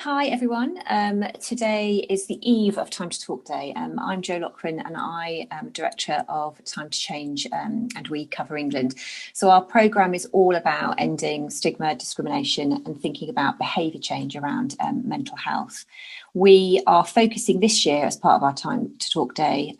Hi everyone. Today is the eve of Time to Talk Day. I'm Jo Loughran and I am Director of Time to Change and we cover England. So our programme is all about ending stigma, discrimination and thinking about behaviour change around mental health. We are focusing this year as part of our Time to Talk Day,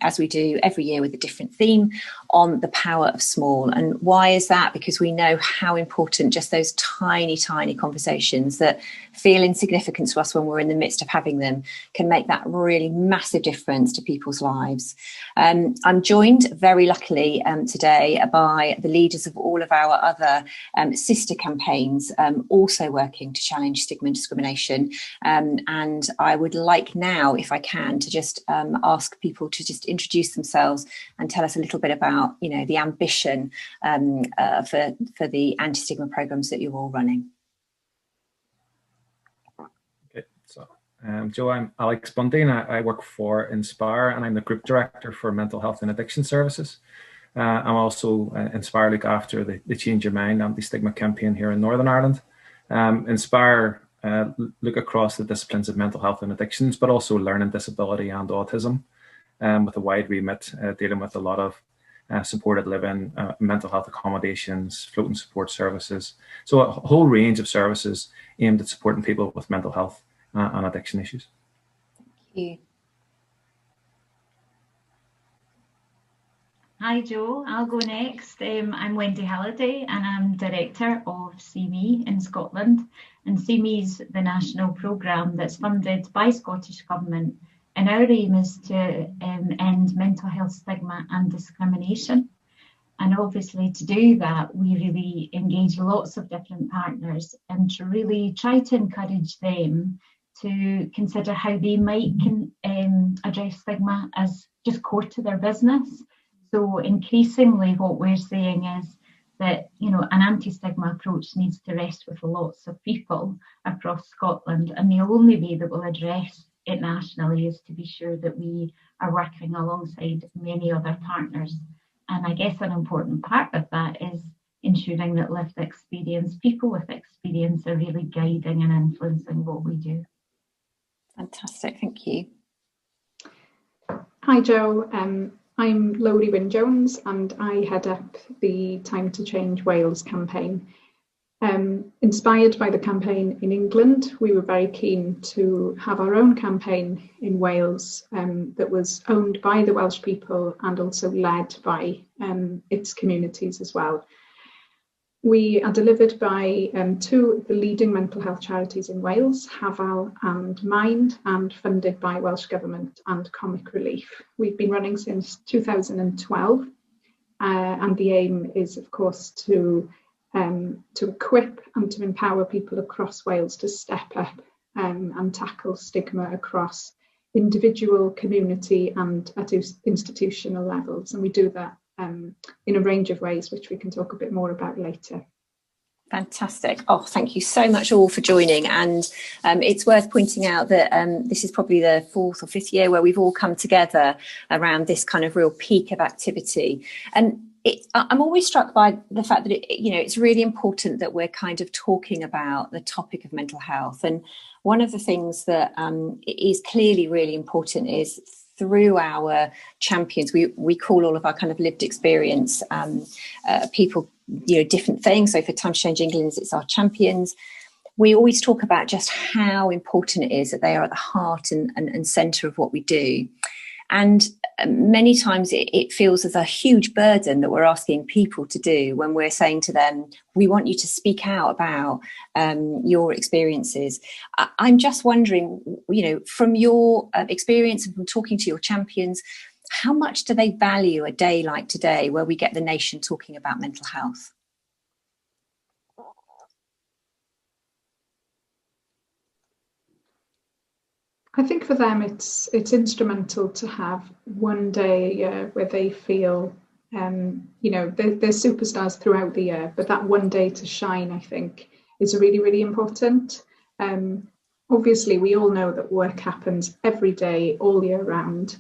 as we do every year with a different theme, on the power of small. And why is that? Because we know how important just those tiny conversations that feel insignificant to us when we're in the midst of having them can make that really massive difference to people's lives. I'm joined very luckily today by the leaders of all of our other sister campaigns, also working to challenge stigma and discrimination. And I would like now, if I can, to just ask people to just introduce themselves and tell us a little bit about, you know, the ambition for the anti-stigma programmes that you're all running. Okay, so Jo, I'm Alex Bundy and I work for Inspire and I'm the Group Director for Mental Health and Addiction Services. I'm also Inspire look after the Change Your Mind anti-stigma campaign here in Northern Ireland. Inspire look across the disciplines of mental health and addictions, but also learning disability and autism, with a wide remit dealing with a lot of supported living, mental health accommodations, floating support services. So a whole range of services aimed at supporting people with mental health and addiction issues. Thank you. Hi Jo, I'll go next. I'm Wendy Halliday and I'm Director of CME in Scotland. And CME is the national programme that's funded by Scottish Government. And our aim is to end mental health stigma and discrimination. And obviously to do that, we really engage lots of different partners and to really try to encourage them to consider how they might address stigma as just core to their business. So increasingly what we're saying is that, you know, an anti-stigma approach needs to rest with lots of people across Scotland. And the only way that we'll address it nationally is to be sure that we are working alongside many other partners. And I guess an important part of that is ensuring that lived experience, people with experience are really guiding and influencing what we do. Fantastic, thank you. Hi Jo, I'm Lowri Jones and I head up the Time to Change Wales campaign. Inspired by the campaign in England, we were very keen to have our own campaign in Wales that was owned by the Welsh people and also led by its communities as well. We are delivered by two of the leading mental health charities in Wales, Hafal and Mind, and funded by Welsh Government and Comic Relief. We've been running since 2012 and the aim is of course to equip and to empower people across Wales to step up and tackle stigma across individual, community and at institutional levels. And we do that in a range of ways, which we can talk a bit more about later. Fantastic. Oh, thank you so much all for joining. And it's worth pointing out that this is probably the fourth or fifth year where we've all come together around this kind of real peak of activity. And I'm always struck by the fact that, it's really important that we're kind of talking about the topic of mental health. And one of the things that is clearly really important is through our champions, we call all of our kind of lived experience people, different things. So for Time to Change England, it's our champions. We always talk about just how important it is that they are at the heart and centre of what we do. And many times it feels as a huge burden that we're asking people to do when we're saying to them, we want you to speak out about your experiences. I'm just wondering, from your experience and from talking to your champions, how much do they value a day like today where we get the nation talking about mental health? I think for them it's instrumental to have one day a year where they feel, they're superstars throughout the year, but that one day to shine, I think, is really, really important. Obviously, we all know that work happens every day, all year round,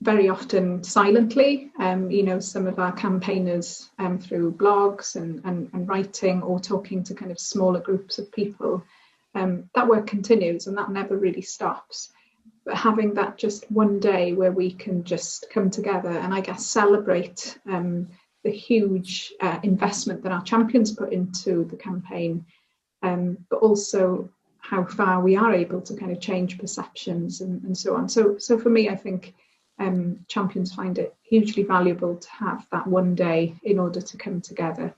very often silently. Some of our campaigners through blogs and writing or talking to kind of smaller groups of people that work continues and that never really stops. But having that just one day where we can just come together and I guess celebrate the huge investment that our champions put into the campaign, but also how far we are able to kind of change perceptions and so on. So for me, I think champions find it hugely valuable to have that one day in order to come together.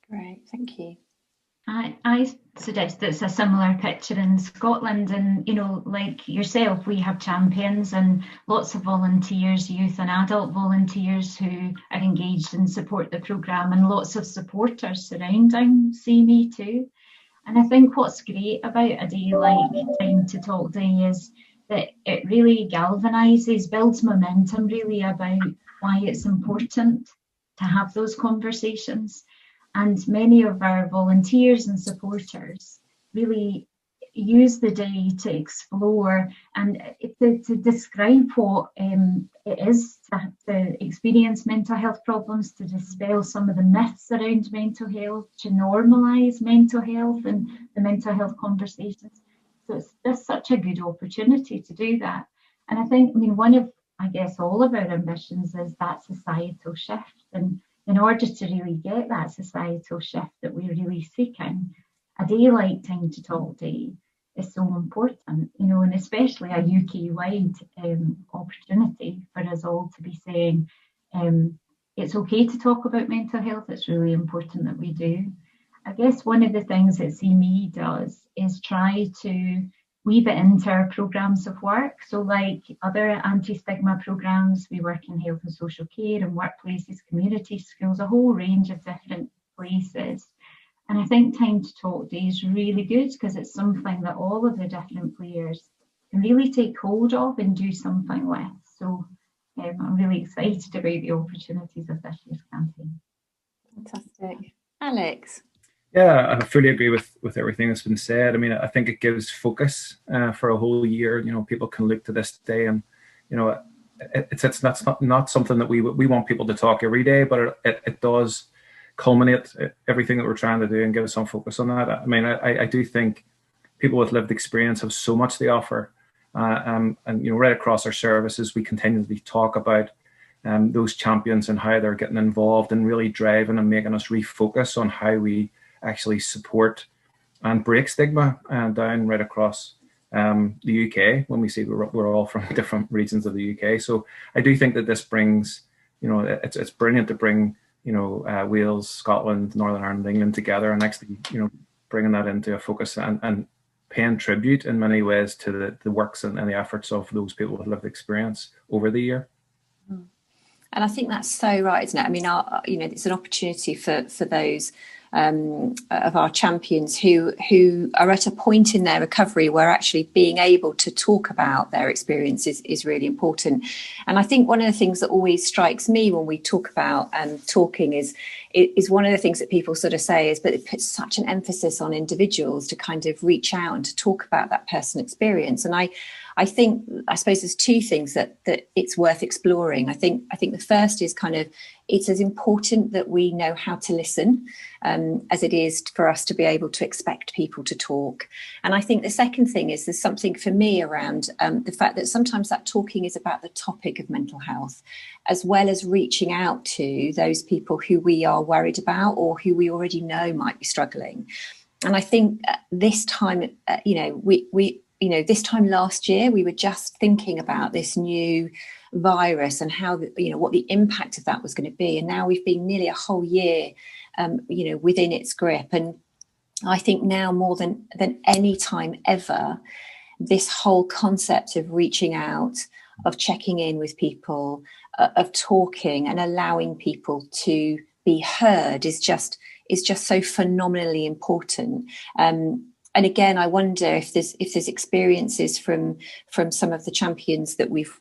Great, thank you. I suggest it's a similar picture in Scotland, and like yourself, we have champions and lots of volunteers, youth and adult volunteers who are engaged and support the programme, and lots of supporters surrounding See Me too. And I think what's great about a day like Time to Talk Day is that it really galvanises, builds momentum really about why it's important to have those conversations. And many of our volunteers and supporters really use the day to explore and to describe what it is to experience mental health problems, to dispel some of the myths around mental health, to normalise mental health and the mental health conversations. So it's just such a good opportunity to do that. And I think, one of, I guess, all of our ambitions is that societal shift. And in order to really get that societal shift that we're really seeking, a day like Time to Talk Day is so important, and especially a UK-wide opportunity for us all to be saying it's okay to talk about mental health. It's really important that we do. I guess one of the things that See Me does is try to weave it into our programmes of work. So like other anti-stigma programmes, we work in health and social care and workplaces, community schools, a whole range of different places. And I think Time to Talk Day is really good because it's something that all of the different players can really take hold of and do something with. So I'm really excited about the opportunities of this year's campaign. Fantastic. Alex? Yeah, I fully agree with everything that's been said. I think it gives focus for a whole year. People can look to this day, and it's not something that we want people to talk every day, but it does culminate everything that we're trying to do and give us some focus on that. I do think people with lived experience have so much to offer, and right across our services, we continually talk about those champions and how they're getting involved and really driving and making us refocus on how we actually support and break stigma down right across the UK when we see we're all from different regions of the UK. So I do think that this brings, it's brilliant to bring, Wales, Scotland, Northern Ireland, England together and actually, bringing that into a focus and paying tribute in many ways to the works and the efforts of those people with lived experience over the year. And I think that's so right, isn't it? It's an opportunity for those of our champions who are at a point in their recovery where actually being able to talk about their experiences is really important. And I think one of the things that always strikes me when we talk about talking is one of the things that people sort of say is, but it puts such an emphasis on individuals to kind of reach out and to talk about that personal experience. And I suppose there's two things that it's worth exploring. I think the first is kind of, it's as important that we know how to listen as it is for us to be able to expect people to talk. And I think the second thing is there's something for me around the fact that sometimes that talking is about the topic of mental health, as well as reaching out to those people who we are worried about or who we already know might be struggling. And I think this time, this time last year, we were just thinking about this new virus and how, what the impact of that was going to be. And now we've been nearly a whole year, within its grip. And I think now more than any time ever, this whole concept of reaching out, of checking in with people, of talking and allowing people to be heard is just so phenomenally important. And again, I wonder if there's experiences from some of the champions that we've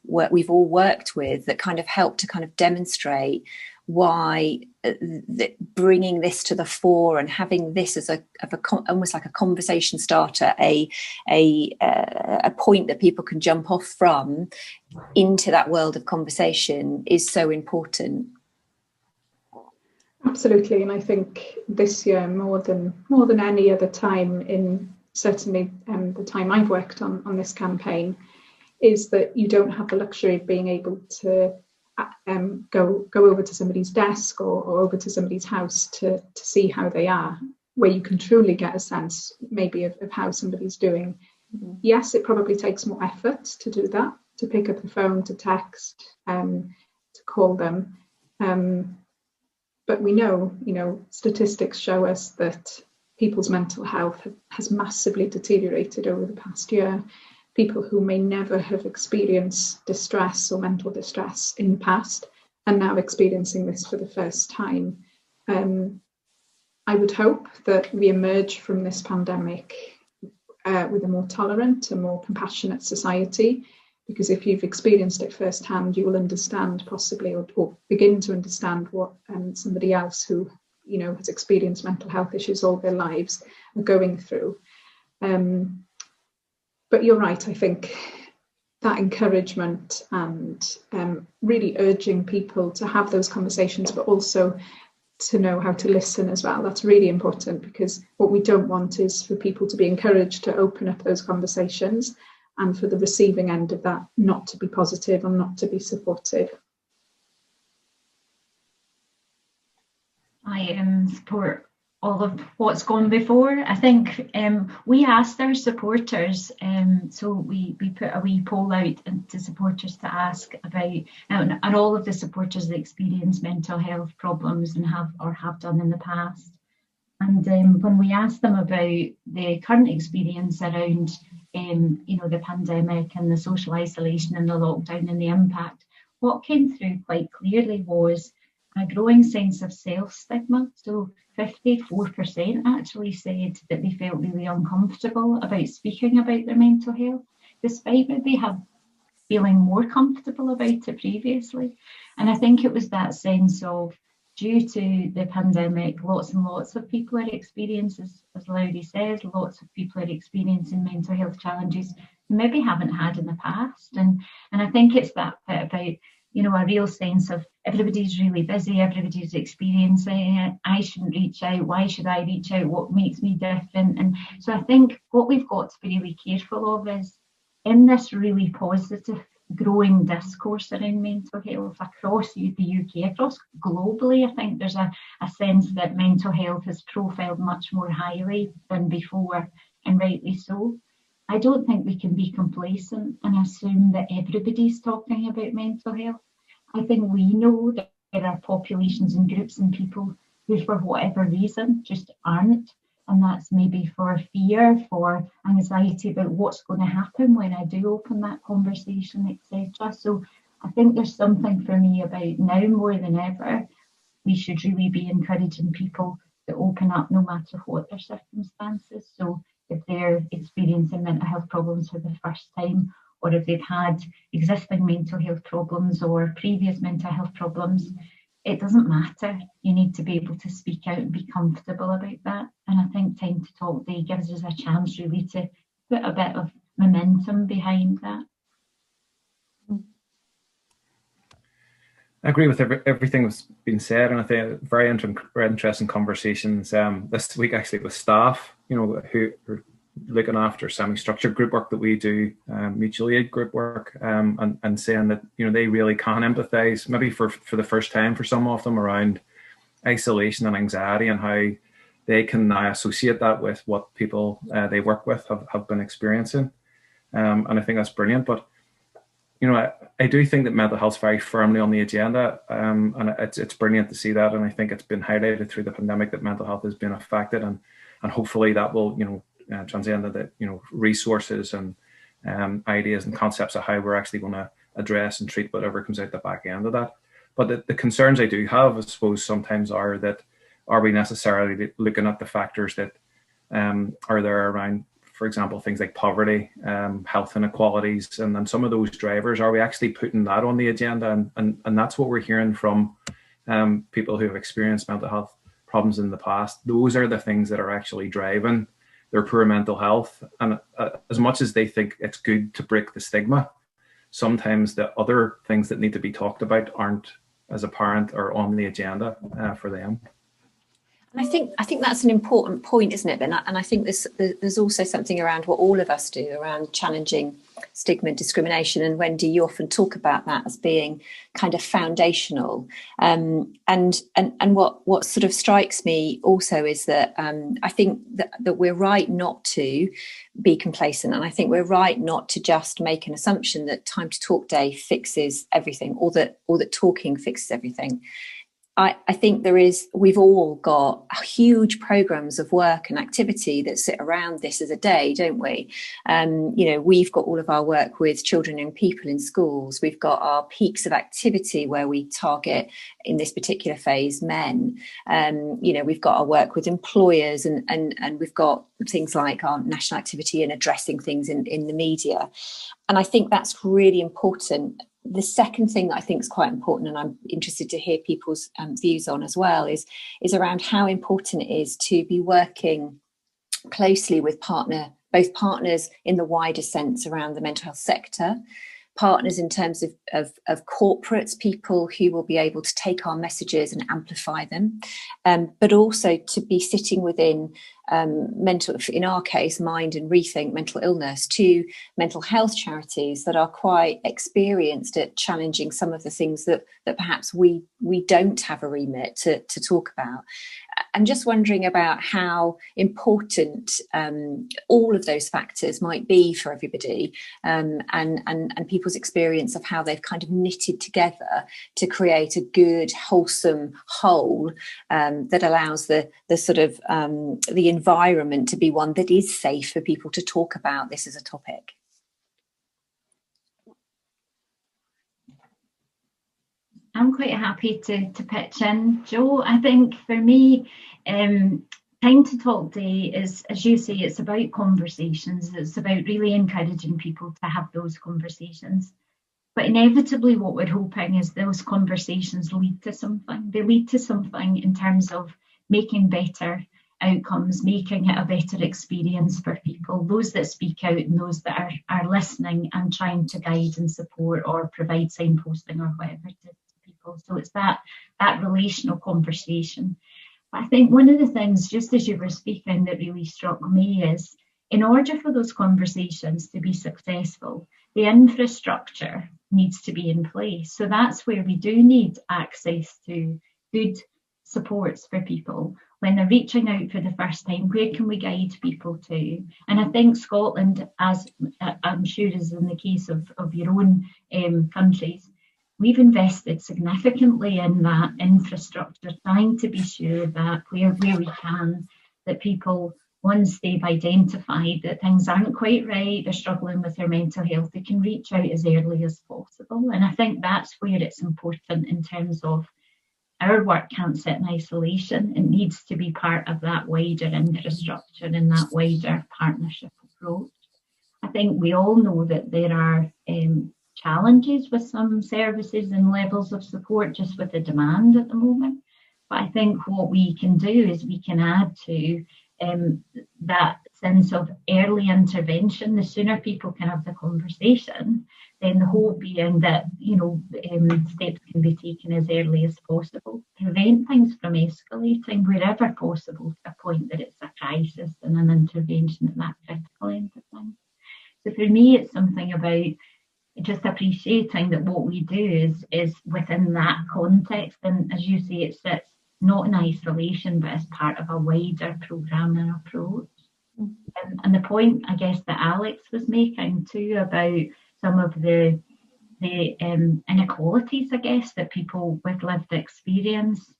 all worked with that kind of help to kind of demonstrate why bringing this to the fore and having this as almost like a conversation starter, a point that people can jump off from into that world of conversation is so important. Absolutely, and I think this year more than any other time, in certainly the time I've worked on this campaign, is that you don't have the luxury of being able to go over to somebody's desk or over to somebody's house to see how they are, where you can truly get a sense maybe of how somebody's doing. Mm-hmm. Yes, it probably takes more effort to do that, to pick up the phone, to text, to call them. But we know, statistics show us that people's mental health has massively deteriorated over the past year. People who may never have experienced distress or mental distress in the past are now experiencing this for the first time. I would hope that we emerge from this pandemic with a more tolerant and more compassionate society, because if you've experienced it firsthand, you will understand possibly or begin to understand what somebody else who has experienced mental health issues all their lives are going through. But you're right, I think that encouragement and really urging people to have those conversations, but also to know how to listen as well. That's really important, because what we don't want is for people to be encouraged to open up those conversations and for the receiving end of that not to be positive or not to be supportive. I support all of what's gone before. I think we asked our supporters, so we put a wee poll out to supporters to ask about, and all of the supporters that experience mental health problems and have done in the past. And when we asked them about the current experience around the pandemic and the social isolation and the lockdown and the impact, what came through quite clearly was a growing sense of self-stigma. So 54% actually said that they felt really uncomfortable about speaking about their mental health, despite maybe feeling more comfortable about it previously. And I think it was that sense of, due to the pandemic, lots and lots of people are experiencing, as Lowri says, lots of people are experiencing mental health challenges who maybe haven't had in the past. And I think it's that bit about, a real sense of everybody's really busy, everybody's experiencing it, I shouldn't reach out, why should I reach out, what makes me different? And so I think what we've got to be really careful of is, in this really positive growing discourse around mental health across the UK, across globally, I think there's a sense that mental health is profiled much more highly than before, and rightly so. I don't think we can be complacent and assume that everybody's talking about mental health. I think we know that there are populations and groups and people who, for whatever reason, just aren't. And that's maybe for fear, for anxiety about what's going to happen when I do open that conversation, etc. So I think there's something for me about, now more than ever, we should really be encouraging people to open up no matter what their circumstances. So if they're experiencing mental health problems for the first time, or if they've had existing mental health problems or previous mental health problems, it doesn't matter. You need to be able to speak out and be comfortable about that. And I think Time to Talk Day gives us a chance really to put a bit of momentum behind that. I agree with everything that's been said, and I think very interesting conversations this week actually with staff, who are looking after semi-structured group work that we do, mutual aid group work, and saying that they really can empathise, maybe for the first time for some of them, around isolation and anxiety, and how they can now associate that with what people they work with have been experiencing, and I think that's brilliant. But I do think that mental health is very firmly on the agenda, and it's brilliant to see that. And I think it's been highlighted through the pandemic that mental health has been affected, and hopefully that will, transcend into resources and ideas and concepts of how we're actually going to address and treat whatever comes out the back end of that. But the concerns I do have, I suppose, sometimes are that, are we necessarily looking at the factors that are there around, for example, things like poverty, health inequalities, and then some of those drivers, are we actually putting that on the agenda? And that's what we're hearing from people who have experienced mental health problems in the past. Those are the things that are actually driving their poor mental health. And as much as they think it's good to break the stigma, sometimes the other things that need to be talked about aren't as a parent are on the agenda for them. And I think that's an important point, isn't it, Ben? And I think there's also something around what all of us do around challenging stigma and discrimination. And Wendy, you often talk about that as being kind of foundational. And what sort of strikes me also is that I think that we're right not to be complacent, and I think we're right not to just make an assumption that Time to Talk Day fixes everything, or that talking fixes everything. I think we've all got huge programs of work and activity that sit around this as a day, don't we? We've got all of our work with children and people in schools. We've got our peaks of activity where we target, in this particular phase, men. We've got our work with employers, and we've got things like our national activity and addressing things in the media. And I think that's really important. The second thing that I think is quite important, and I'm interested to hear people's views on as well, is around how important it is to be working closely with both partners in the wider sense around the mental health sector, partners in terms of corporates, people who will be able to take our messages and amplify them, but also to be sitting within in our case, Mind and Rethink Mental Illness, to mental health charities that are quite experienced at challenging some of the things that perhaps we don't have a remit to talk about. I'm just wondering about how important all of those factors might be for everybody, and people's experience of how they've kind of knitted together to create a good, wholesome whole that allows the sort of the environment to be one that is safe for people to talk about this as a topic. I'm quite happy to pitch in, Jo. I think for me, Time to Talk Day is, as you say, it's about conversations. It's about really encouraging people to have those conversations. But inevitably what we're hoping is those conversations lead to something. They lead to something in terms of making better outcomes, making it a better experience for people, those that speak out and those that are listening and trying to guide and support or provide signposting or whatever to people. So it's that relational conversation. But I think one of the things, just as you were speaking, that really struck me is, in order for those conversations to be successful, the infrastructure needs to be in place. So that's where we do need access to good supports for people when they're reaching out for the first time. Where can we guide people to? And I think Scotland, as I'm sure is in the case of your own countries, we've invested significantly in that infrastructure, trying to be sure that where we can, that people, once they've identified that things aren't quite right, they're struggling with their mental health, they can reach out as early as possible. And I think that's where it's important in terms of our work can't sit in isolation. It needs to be part of that wider infrastructure and that wider partnership approach. I think we all know that there are challenges with some services and levels of support just with the demand at the moment. But I think what we can do is we can add to that sense of early intervention. The sooner people can have the conversation, then the hope being that, steps can be taken as early as possible, prevent things from escalating wherever possible to a point that it's a crisis and an intervention at that critical end of things. So for me, it's something about just appreciating that what we do is within that context, and as you say, it sits not in isolation, but as part of a wider programme and approach. And the point, I guess, that Alex was making too about some of the inequalities, I guess, that people with lived experience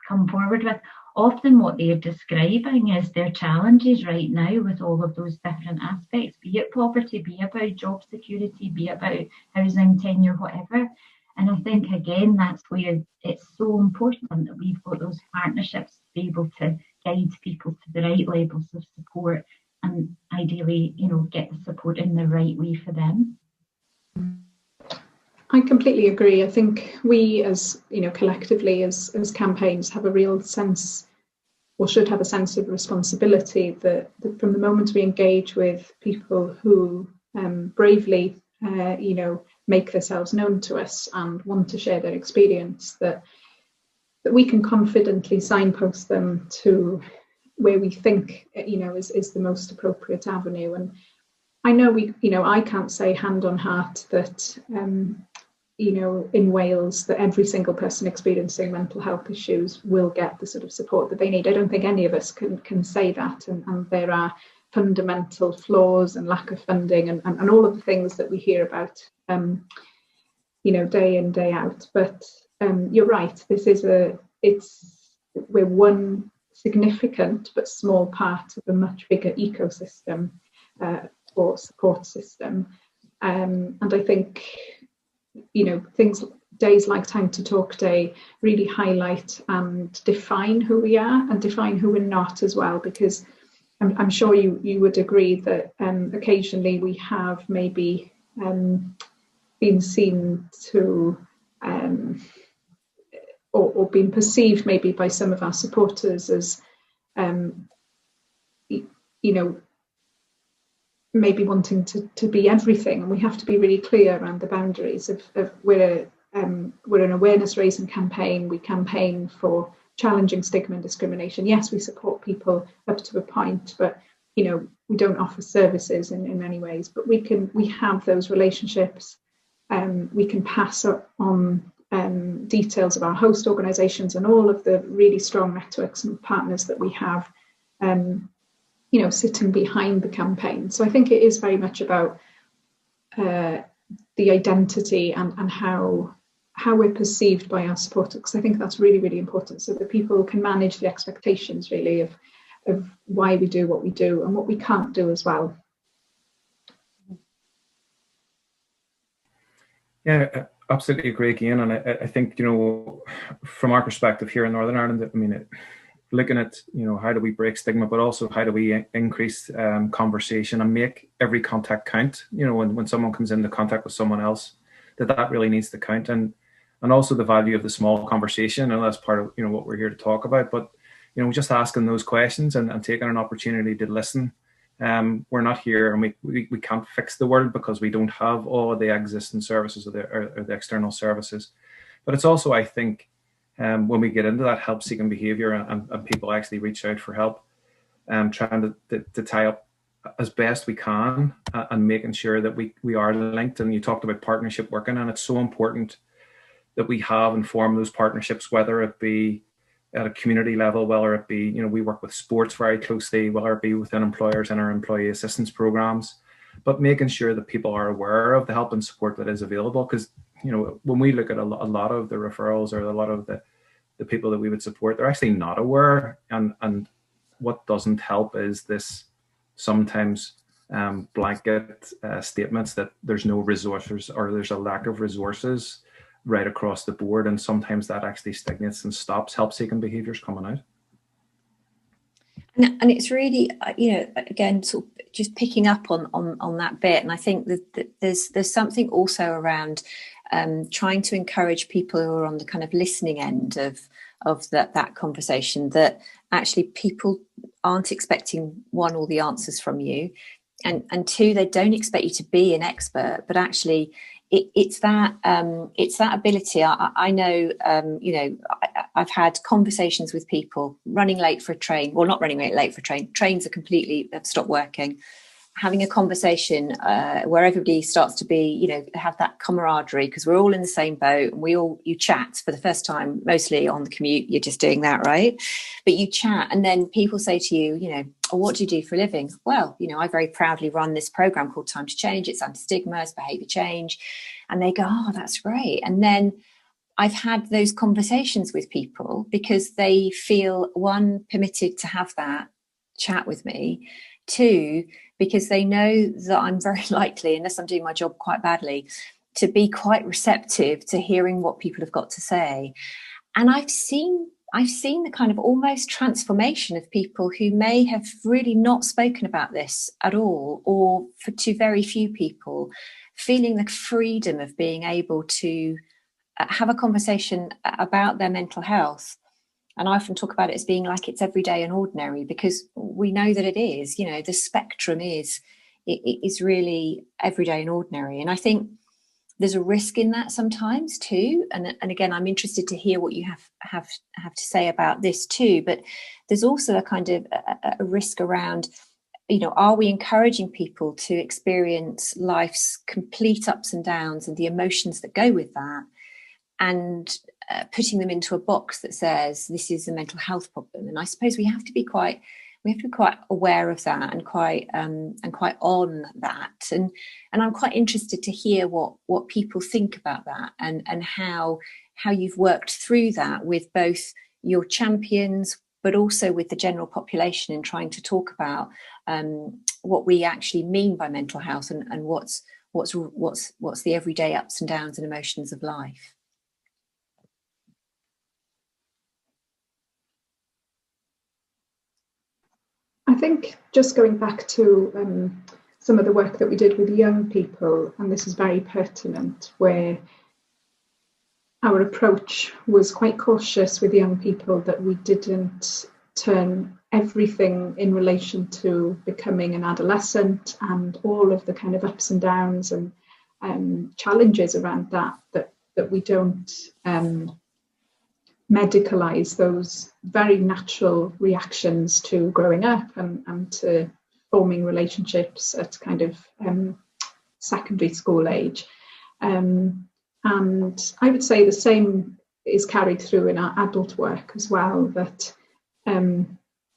come forward with. Often what they're describing is their challenges right now with all of those different aspects, be it poverty, be it about job security, be it about housing, tenure, whatever. And I think, again, that's where it's so important that we've got those partnerships to be able to guide people to the right levels of support and ideally, get the support in the right way for them. I completely agree. I think we as, collectively as campaigns have a real sense, or should have a sense of responsibility that from the moment we engage with people who bravely, make themselves known to us and want to share their experience, that we can confidently signpost them to where we think, is the most appropriate avenue. And I know I can't say hand on heart that, in Wales, that every single person experiencing mental health issues will get the sort of support that they need. I don't think any of us can say that. And there are fundamental flaws and lack of funding and all of the things that we hear about, day in, day out. But you're right, we're one significant but small part of a much bigger ecosystem or support system. And I think, days like Time to Talk Day really highlight and define who we are and define who we're not as well, because I'm sure you would agree that occasionally we have maybe been seen to or been perceived maybe by some of our supporters as maybe wanting to be everything, and we have to be really clear around the boundaries of we're an awareness raising campaign. We campaign for challenging stigma and discrimination. Yes, we support people up to a point, but we don't offer services in many ways, but we have those relationships. We can pass on details of our host organisations and all of the really strong networks and partners that we have sitting behind the campaign. So I think it is very much about the identity and how we're perceived by our supporters, because I think that's really, really important, so that people can manage the expectations really of why we do what we do and what we can't do as well. Yeah, absolutely agree again. And I think, from our perspective here in Northern Ireland, looking at, how do we break stigma, but also how do we increase conversation and make every contact count, when someone comes into contact with someone else, that really needs to count. And also the value of the small conversation. And that's part of, what we're here to talk about. But, just asking those questions and taking an opportunity to listen. We're not here, and we can't fix the world because we don't have all the existing services or the external services. But it's also, I think, when we get into that help-seeking behaviour and people actually reach out for help, trying to tie up as best we can and making sure that we are linked. And you talked about partnership working, and it's so important that we have and form those partnerships, whether it be at a community level, whether it be, we work with sports very closely, whether it be within employers and our employee assistance programs, but making sure that people are aware of the help and support that is available. Because, when we look at a lot of the referrals or a lot of the people that we would support, they're actually not aware. And what doesn't help is this sometimes blanket statements that there's no resources or there's a lack of resources right across the board, and sometimes that actually stagnates and stops help-seeking behaviours coming out. And it's really, again, sort of just picking up on that bit. And I think that there's something also around trying to encourage people who are on the kind of listening end of that conversation, that actually people aren't expecting, one, all the answers from you, and two, they don't expect you to be an expert, but actually it's that ability. I know, I've had conversations with people running late for a train. Well, not running late for a train. Trains have stopped working. Having a conversation where everybody starts to be, have that camaraderie, because we're all in the same boat, and you chat for the first time, mostly on the commute. You're just doing that, right? But you chat, and then people say to you, oh, what do you do for a living? Well, I very proudly run this program called Time to Change. It's anti-stigma, it's behaviour change. And they go, oh, that's great. And then I've had those conversations with people because they feel, one, permitted to have that chat with me, two, because they know that I'm very likely, unless I'm doing my job quite badly, to be quite receptive to hearing what people have got to say. And I've seen the kind of almost transformation of people who may have really not spoken about this at all, or to very few people, feeling the freedom of being able to have a conversation about their mental health. And I often talk about it as being like it's everyday and ordinary, because we know that it is. The spectrum is really everyday and ordinary. And I think there's a risk in that sometimes too. And again, I'm interested to hear what you have to say about this too. But there's also a kind of a risk around, are we encouraging people to experience life's complete ups and downs and the emotions that go with that, and putting them into a box that says this is a mental health problem? And I suppose we have to be quite aware of that and quite on that. And I'm quite interested to hear what people think about that, and how you've worked through that with both your champions, but also with the general population, in trying to talk about what we actually mean by mental health, and what's the everyday ups and downs and emotions of life. I think just going back to some of the work that we did with young people, and this is very pertinent, where our approach was quite cautious with young people, that we didn't turn everything in relation to becoming an adolescent and all of the kind of ups and downs and challenges around that we don't medicalize those very natural reactions to growing up and to forming relationships at kind of secondary school age. And I would say the same is carried through in our adult work as well, that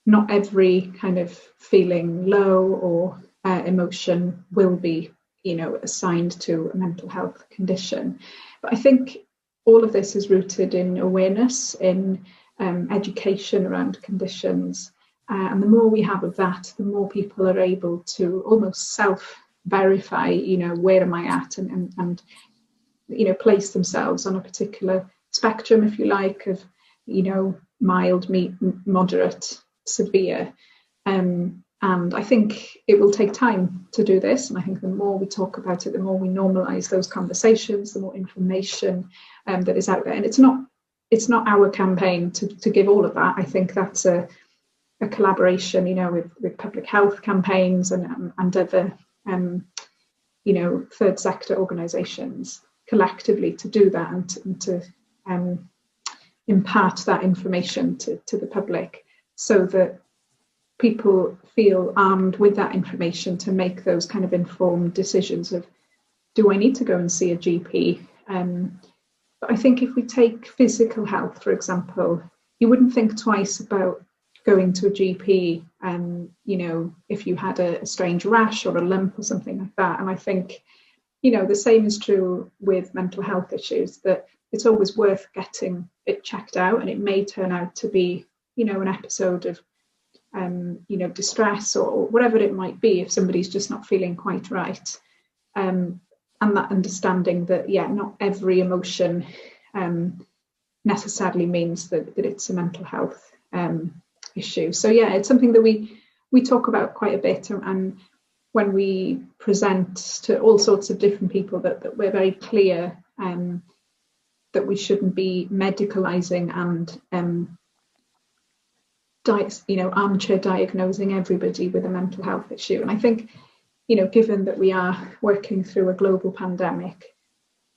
not every kind of feeling low or emotion will be, assigned to a mental health condition. But I think all of this is rooted in awareness, in education around conditions. And the more we have of that, the more people are able to almost self-verify, where am I at, and place themselves on a particular spectrum, if you like, of, mild, moderate, severe. And I think it will take time to do this. And I think the more we talk about it, the more we normalise those conversations, the more information that is out there. And it's not our campaign to give all of that. I think that's a collaboration, with public health campaigns and other, third sector organisations collectively to do that, and to impart that information to the public, so that people feel armed with that information to make those kind of informed decisions of, do I need to go and see a GP? But I think if we take physical health, for example, you wouldn't think twice about going to a GP, if you had a strange rash or a lump or something like that. And I think, the same is true with mental health issues, that it's always worth getting it checked out, and it may turn out to be, an episode of distress or whatever it might be, if somebody's just not feeling quite right. And that understanding that, not every emotion necessarily means that it's a mental health issue. So it's something that we talk about quite a bit, and when we present to all sorts of different people, that we're very clear that we shouldn't be medicalising and armchair diagnosing everybody with a mental health issue. And I think, given that we are working through a global pandemic,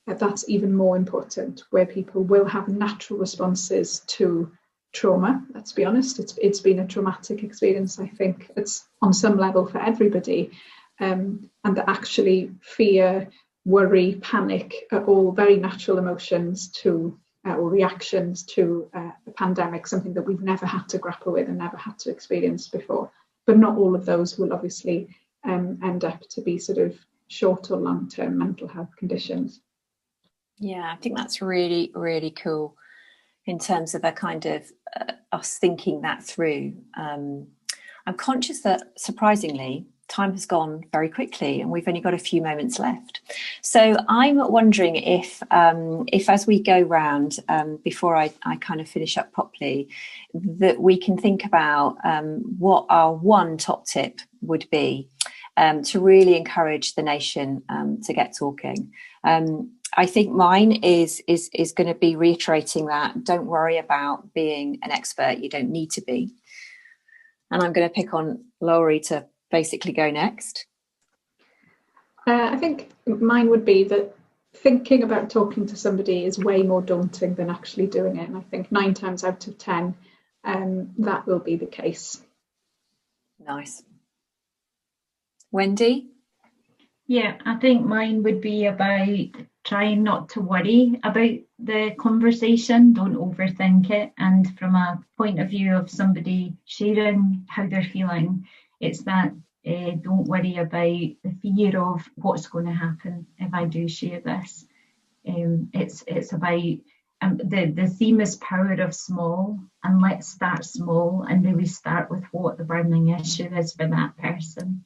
that's even more important, where people will have natural responses to trauma. Let's be honest, it's been a traumatic experience. I think it's on some level for everybody, and that actually fear, worry, panic are all very natural emotions to or reactions to the pandemic, something that we've never had to grapple with and never had to experience before. But not all of those will obviously end up to be sort of short or long-term mental health conditions. Yeah, I think that's really, really cool in terms of a kind of us thinking that through. I'm conscious that, surprisingly, time has gone very quickly and we've only got a few moments left. So I'm wondering if as we go round, before I kind of finish up properly, that we can think about what our one top tip would be to really encourage the nation to get talking. I think mine is going to be reiterating that don't worry about being an expert. You don't need to be. And I'm going to pick on Lowri to basically go next. I think mine would be that thinking about talking to somebody is way more daunting than actually doing it. And I think 9 times out of 10, that will be the case. Nice. Wendy? Yeah, I think mine would be about trying not to worry about the conversation, don't overthink it. And from a point of view of somebody sharing how they're feeling, it's that don't worry about the fear of what's going to happen if I do share this. It's about the theme is power of small, and let's start small and really start with what the burning issue is for that person.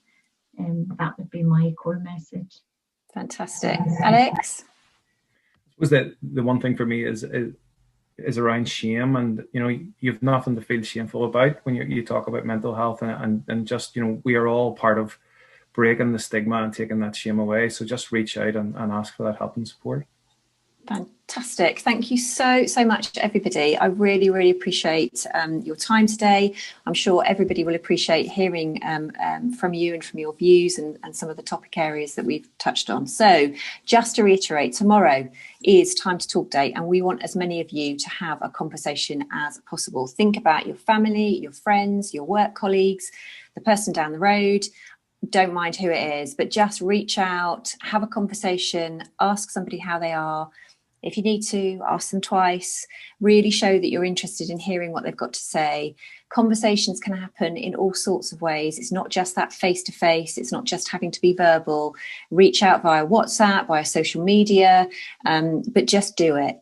That would be my core message. Fantastic. Alex? Was that the one thing for me is around shame, and you've nothing to feel shameful about when you talk about mental health, and just we are all part of breaking the stigma and taking that shame away. So just reach out and ask for that help and support. Fantastic. Thank you so much, everybody. I really, really appreciate your time today. I'm sure everybody will appreciate hearing from you and from your views and some of the topic areas that we've touched on. So just to reiterate, tomorrow is Time to Talk Day, and we want as many of you to have a conversation as possible. Think about your family, your friends, your work colleagues, the person down the road. Don't mind who it is, but just reach out, have a conversation, ask somebody how they are. If you need to, ask them twice. Really show that you're interested in hearing what they've got to say. Conversations can happen in all sorts of ways. It's not just that face-to-face. It's not just having to be verbal. Reach out via WhatsApp, via social media, but just do it.